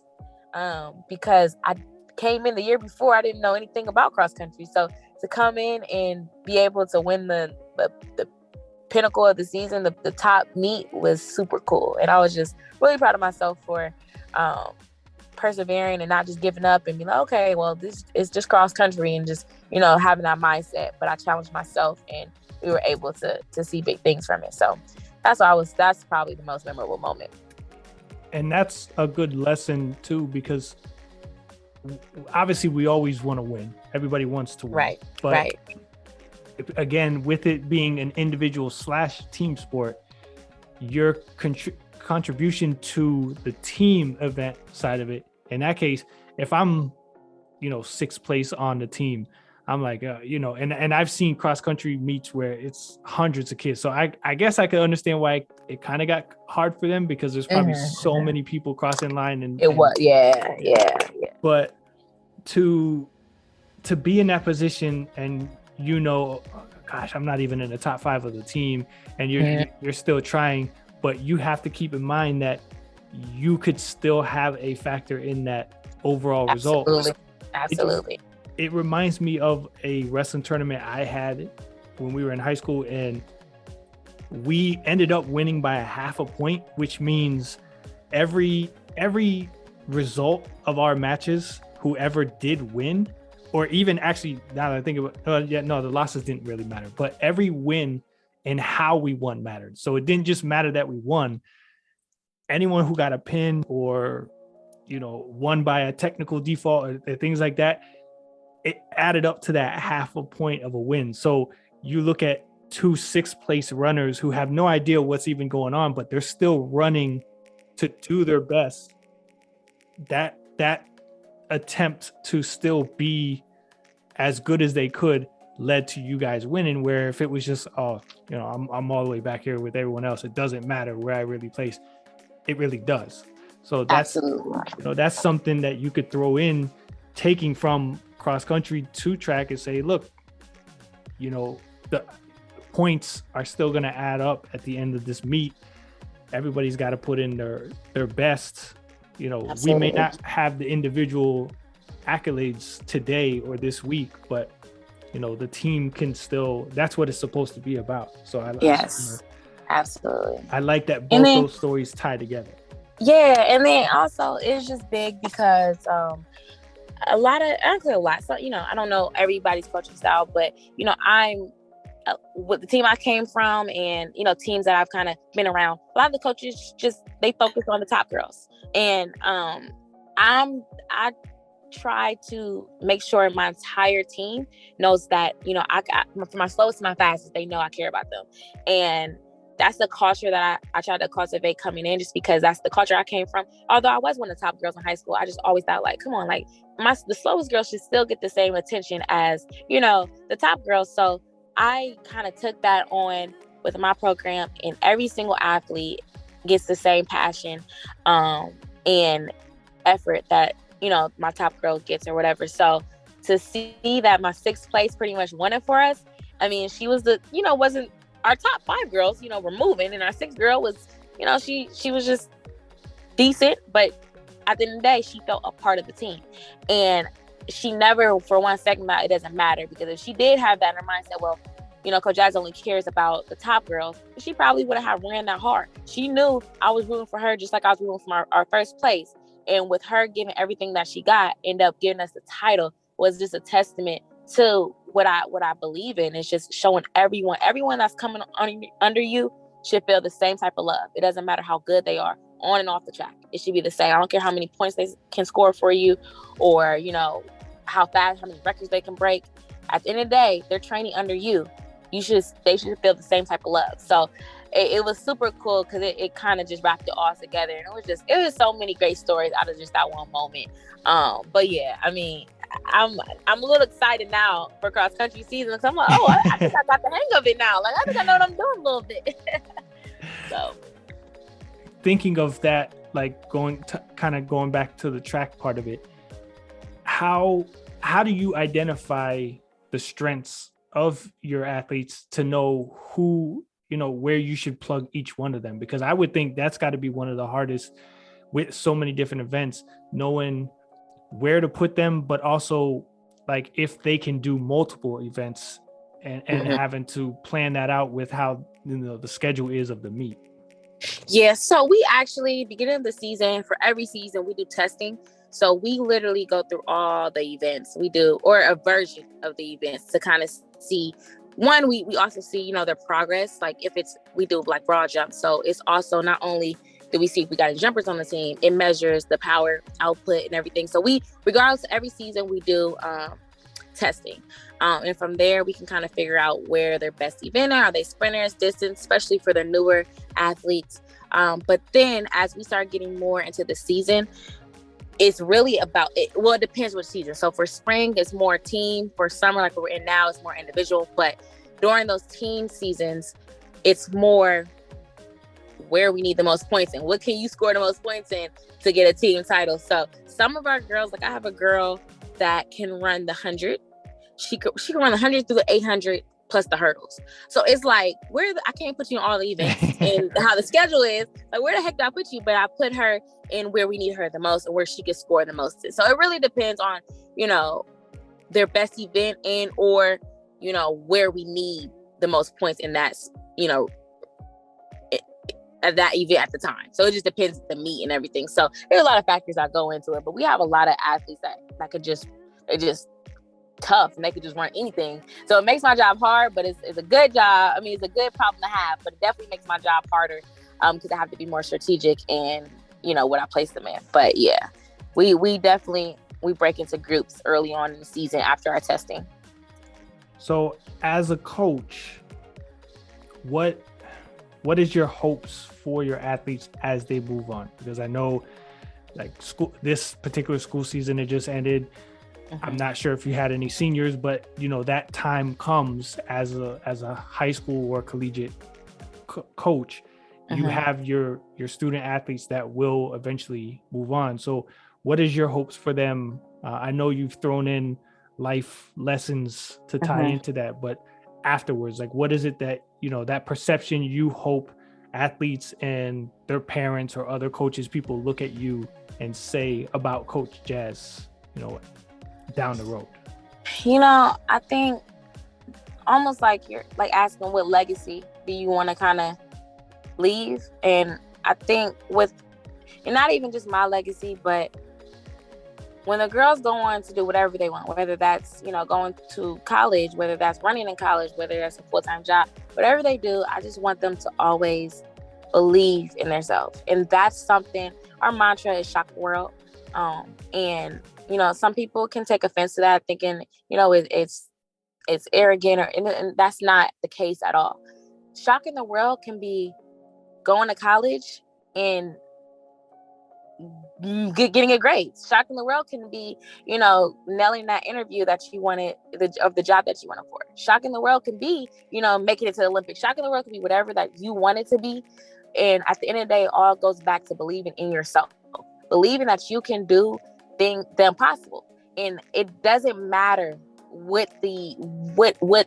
because I came in the year before, I didn't know anything about cross country. So to come in and be able to win the pinnacle of the season, the top meet, was super cool. And I was just really proud of myself for persevering and not just giving up and being like, okay, well, this is just cross country, and just, having that mindset. But I challenged myself, and we were able to see big things from it. So that's probably the most memorable moment. And that's a good lesson too, because obviously we always want to win. Everybody wants to win. Right. But right. Again, with it being an individual / team sport, your contribution to the team event side of it, in that case, if I'm, 6th place on the team, I'm like, and I've seen cross country meets where it's hundreds of kids. So I guess I could understand why it kind of got hard for them, because there's probably so many people crossing line. And it was, yeah. But to be in that position, and gosh, I'm not even in the top 5 of the team, and you're still trying, but you have to keep in mind that you could still have a factor in that overall result. Absolutely. It reminds me of a wrestling tournament I had when we were in high school, and we ended up winning by a half a point, which means every result of our matches, whoever did win, or even actually, now that I think about it, the losses didn't really matter, but every win and how we won mattered. So it didn't just matter that we won. Anyone who got a pin or, won by a technical default or things like that, it added up to that half a point of a win. So you look at 2 6th place runners who have no idea what's even going on, but they're still running to do their best. That attempt to still be as good as they could led to you guys winning, where if it was just, I'm all the way back here with everyone else, it doesn't matter where I really place. It really does. So that's, that's something that you could throw in, taking from cross country to track, and say, look, the points are still going to add up at the end of this meet. Everybody's got to put in their best. We may not have the individual accolades today or this week, but the team can still, that's what it's supposed to be about. So absolutely. I like that both those stories tie together. Yeah. And then also it's just big because a lot. So, I don't know everybody's coaching style, but, I'm with the team I came from, and, teams that I've kind of been around, a lot of the coaches they focus on the top girls. And I try to make sure my entire team knows that, I got from my slowest to my fastest, they know I care about them. And that's the culture that I try to cultivate coming in, just because that's the culture I came from. Although I was one of the top girls in high school, I just always thought, like, come on, like the slowest girls should still get the same attention as, the top girls. So I kind of took that on with my program, and every single athlete gets the same passion and effort that, my top girl gets or whatever. So to see that my 6th place pretty much won it for us, I mean, she was wasn't our top 5 girls, were moving, and our 6th girl was, she was just decent, but at the end of the day, she felt a part of the team. And she never for one second thought it doesn't matter, because if she did have that in her mindset, well, Coach Jazz only cares about the top girls, she probably would have ran that hard. She knew I was rooting for her just like I was rooting for our 1st place. And with her giving everything that she got, end up giving us the title, was just a testament to what I believe in. It's just showing everyone that's coming under you should feel the same type of love. It doesn't matter how good they are on and off the track. It should be the same. I don't care how many points they can score for you, or, how fast, how many records they can break. At the end of the day, they're training under you. They should feel the same type of love. So it was super cool because it kind of just wrapped it all together, and it was so many great stories out of just that one moment. But yeah, I mean, I'm a little excited now for cross country season because I'm like, oh, I think I got the hang of it now. Like, I think I know what I'm doing a little bit. So thinking of that, like going back to the track part of it, how do you identify the strengths of your athletes to know who, where you should plug each one of them? Because I would think that's got to be one of the hardest with so many different events, knowing where to put them, but also like if they can do multiple events and having to plan that out with how the schedule is of the meet. Yeah, so we actually, beginning of the season, for every season we do testing. So we literally go through all the events we do, or a version of the events, to kind of see. One, we also see, their progress. Like if we do like raw jump. So it's also not only do we see if we got any jumpers on the team, it measures the power output and everything. So we, regardless, every season we do testing. And from there, we can kind of figure out where their best event are they sprinters, distance, especially for the newer athletes. But then as we start getting more into the season, it's really about it. Well, it depends what season. So for spring, it's more team. For summer, like we're in now, it's more individual. But during those team seasons, it's more where we need the most points and what can you score the most points in to get a team title. So some of our girls, like I have a girl that can run the 100. She can run the 100 through the 800 plus the hurdles. So it's like, I can't put you in all the events and how the schedule is. Like, where the heck do I put you? But I put her in where we need her the most and where she can score the most. So it really depends on, their best event and or, where we need the most points in that, at that event at the time. So it just depends the meet and everything. So there's a lot of factors that go into it, but we have a lot of athletes that could they're just tough and they could just run anything. So it makes my job hard, but it's a good job. I mean, it's a good problem to have, but it definitely makes my job harder because I have to be more strategic and what I place them in. But yeah, we definitely break into groups early on in the season after our testing. So as a coach, what is your hopes for your athletes as they move on? Because I know like this particular school season, it just ended. Mm-hmm. I'm not sure if you had any seniors, but that time comes as a high school or collegiate coach. You have your student athletes that will eventually move on. So what is your hopes for them? I know you've thrown in life lessons to tie into that, but afterwards, like what is it that, that perception you hope athletes and their parents or other coaches, people look at you and say about Coach Jazz, down the road? I think almost like you're like asking what legacy do you want to kind of leave? And I think and not even just my legacy, but when the girls go on to do whatever they want, whether that's, going to college, whether that's running in college, whether that's a full-time job, whatever they do, I just want them to always believe in themselves. And that's something, our mantra is shock the world. And, some people can take offense to that, thinking, it's arrogant, and that's not the case at all. Shocking the world can be going to college and getting a grade. Shocking the world can be, nailing that interview that you wanted, of the job that you wanted for. Shocking the world can be, making it to the Olympics. Shocking the world can be whatever that you want it to be. And at the end of the day, it all goes back to believing in yourself, believing that you can do the impossible. And it doesn't matter what the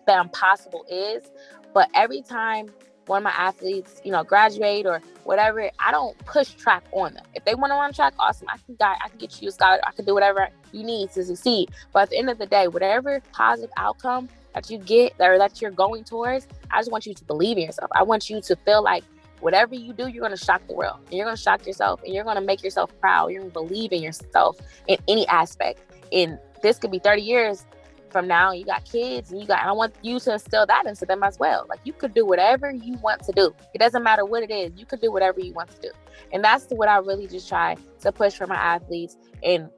impossible is, but every time one of my athletes, graduate or whatever, I don't push track on them. If they want to run track, awesome. I can get you a scholarship. I can do whatever you need to succeed. But at the end of the day, whatever positive outcome that you get or that you're going towards, I just want you to believe in yourself. I want you to feel like whatever you do, you're going to shock the world. And you're going to shock yourself. And you're going to make yourself proud. You're going to believe in yourself in any aspect. And this could be 30 years from now. You got kids, and I want you to instill that into them as well. Like, you could do whatever you want to do. It doesn't matter what it is. You could do whatever you want to do. And that's what I really just try to push for my athletes and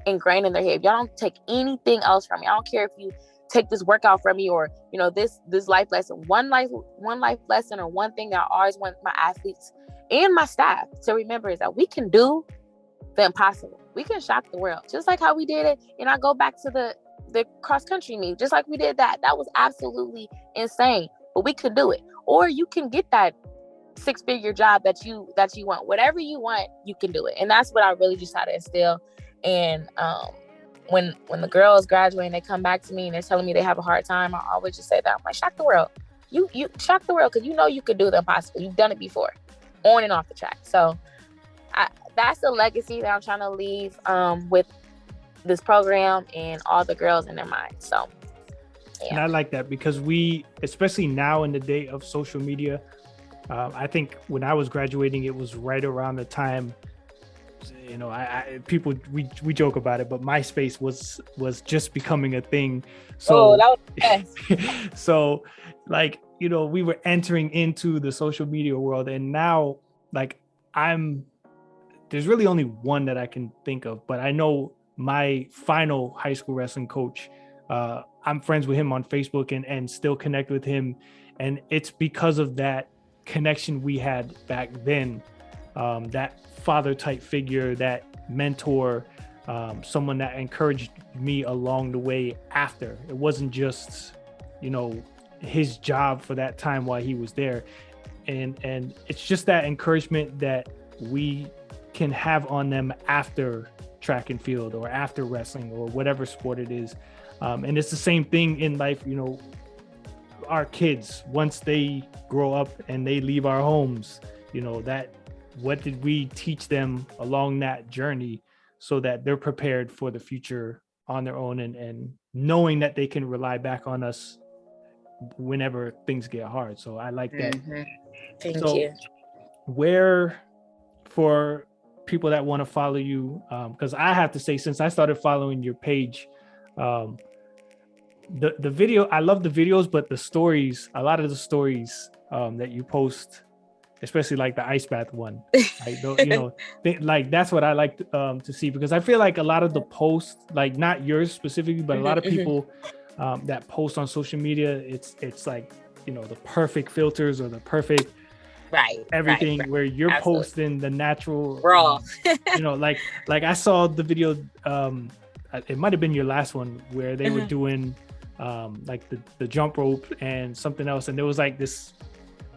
ingrain in their head. Y'all don't take anything else from me. I don't care if you take this workout from me, or, you know, this life lesson, one life lesson, or one thing that I always want my athletes and my staff to remember is that we can do the impossible. We can shock the world, just like how we did it. And I go back to the cross country meet, just like we did that. That was absolutely insane, but we could do it. Or you can get that 6-figure job that you want. Whatever you want, you can do it. And that's what I really just try to instill. And when the girls graduate and they come back to me and they're telling me they have a hard time, I always just say that. I'm like, shock the world. You shock the world, because you know you could do the impossible. You've done it before, on and off the track. So that's the legacy that I'm trying to leave with this program and all the girls in their minds. So yeah. And I like that, because we, especially now in the day of social media, I think when I was graduating, it was right around the time, you know, people, we joke about it, but MySpace was just becoming a thing. So, that was best. So, like, you know, we were entering into the social media world, and now, like, there's really only one that I can think of, but I know my final high school wrestling coach, I'm friends with him on Facebook and still connect with him. And it's because of that connection we had back then, that father type figure, that mentor, someone that encouraged me along the way after. It wasn't just, you know, his job for that time while he was there. And it's just that encouragement that we can have on them after track and field or after wrestling or whatever sport it is. And it's the same thing in life, you know, our kids, once they grow up and they leave our homes, you know, that what did we teach them along that journey so that they're prepared for the future on their own, and knowing that they can rely back on us whenever things get hard. So I like that. Mm-hmm. Thank you. Where, for people that want to follow you, because I have to say, since I started following your page, the video, I love the videos, but the stories, a lot of the stories that you post, especially like the ice bath one, you know, like that's what I like to see, because I feel like a lot of the posts, like not yours specifically, but a lot of people that post on social media, it's like, you know, the perfect filters or the perfect everything, right. Where you're Absolutely. Posting the natural raw, you know, like I saw the video, it might have been your last one, where they were doing like the jump rope and something else, and there was like this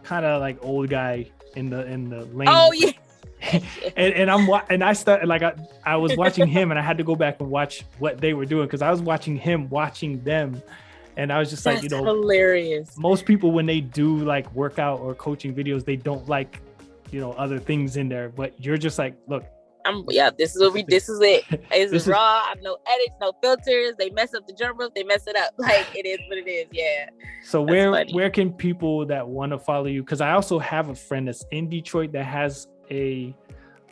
kind of like old guy in the lane. Oh yeah. and I started, like, I was watching him, and I had to go back and watch what they were doing, because I was watching him watching them, and I was just like, you know, hilarious. Most people, when they do like workout or coaching videos, they don't like, you know, other things in there, but you're just like, look, this is it. It's raw. No edits, no filters. They mess up the jump rope, they mess it up. Like, it is what it is. Yeah. So where can people that want to follow you? Because I also have a friend that's in Detroit that has a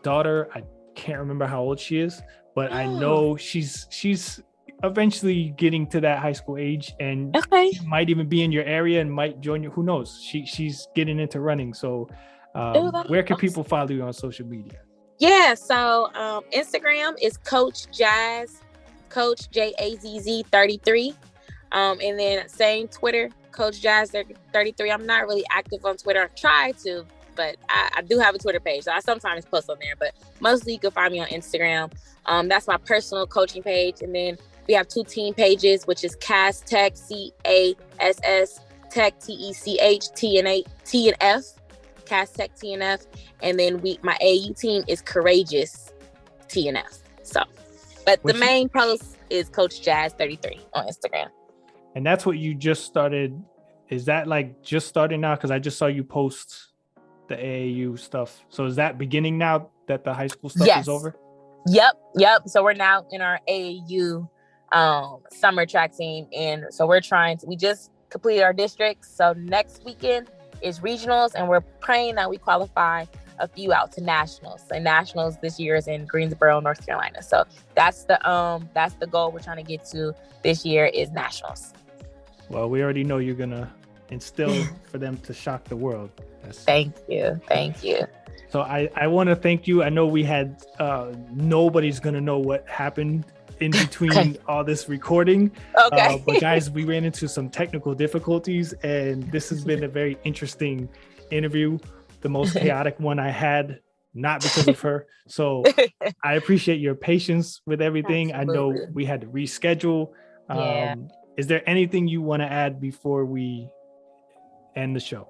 daughter. I can't remember how old she is, but I know she's eventually getting to that high school age, and might even be in your area and might join you. Who knows? She's getting into running. So where can people follow you on social media? Yeah, so Instagram is Coach Jazz, Coach JAZZ 33, and then same Twitter, Coach Jazz 33. I'm not really active on Twitter. I try to, but I do have a Twitter page, so I sometimes post on there. But mostly you can find me on Instagram. That's my personal coaching page, and then we have 2 team pages, which is CASS Tech, CASS Tech, TECH, T and F. CASS Tech TNF, and then my AU team is Courageous TNF. So, but the main post is Coach Jazz 33 on Instagram. And that's what you just started. Is that like just starting now? Because I just saw you post the AAU stuff. So is that beginning now that the high school stuff is over? Yep. So we're now in our AAU summer track team, and so we just completed our districts. So next weekend is regionals, and we're praying that we qualify a few out to nationals. And nationals this year is in Greensboro, North Carolina. So that's the goal we're trying to get to this year, is nationals. Well, we already know you're gonna instill for them to shock the world. Thank you. So I want to thank you. I know we had nobody's gonna know what happened in between all this recording. Okay. But guys, we ran into some technical difficulties, and this has been a very interesting interview, the most chaotic one I had, not because of her. So I appreciate your patience with everything. Absolutely. I know we had to reschedule. Yeah. Is there anything you want to add before we end the show?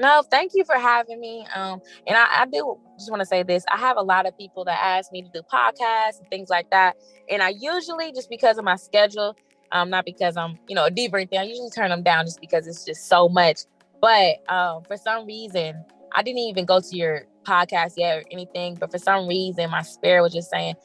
No, thank you for having me. And I do just want to say this. I have a lot of people that ask me to do podcasts and things like that. And I usually, just because of my schedule, not because I'm, a diva or anything, I usually turn them down just because it's just so much. But for some reason, I didn't even go to your podcast yet or anything. But for some reason, my spirit was just saying,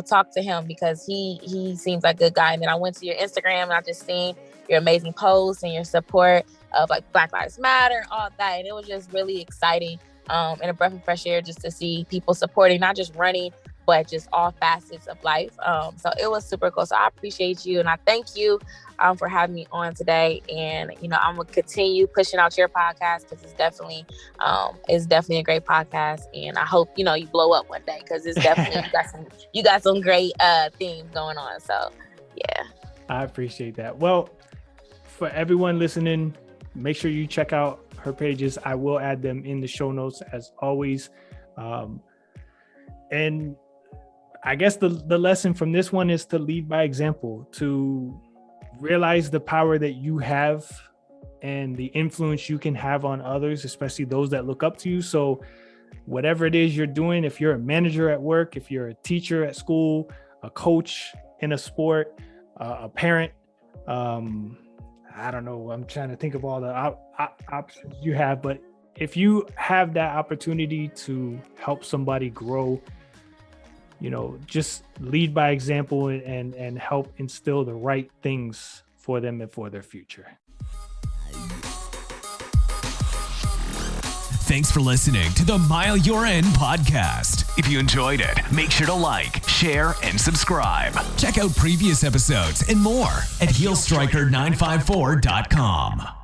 talk to him because he seems like a good guy. And then I went to your Instagram and I just seen your amazing posts and your support of like Black Lives Matter, all that. And it was just really exciting and a breath of fresh air just to see people supporting, not just running, but just all facets of life. So it was super cool. So I appreciate you and I thank you for having me on today. And, I'm going to continue pushing out your podcast because it's definitely a great podcast. And I hope, you blow up one day because it's definitely, you got some great themes going on. So, yeah. I appreciate that. Well, for everyone listening, make sure you check out her pages. I will add them in the show notes as always. And I guess the lesson from this one is to lead by example, to realize the power that you have and the influence you can have on others, especially those that look up to you. So whatever it is you're doing, if you're a manager at work, if you're a teacher at school, a coach in a sport, a parent, I don't know. I'm trying to think of all the options you have, but if you have that opportunity to help somebody grow, just lead by example and help instill the right things for them and for their future. Thanks for listening to the Mile You're In podcast. If you enjoyed it, make sure to like, share, and subscribe. Check out previous episodes and more at heelstriker954.com.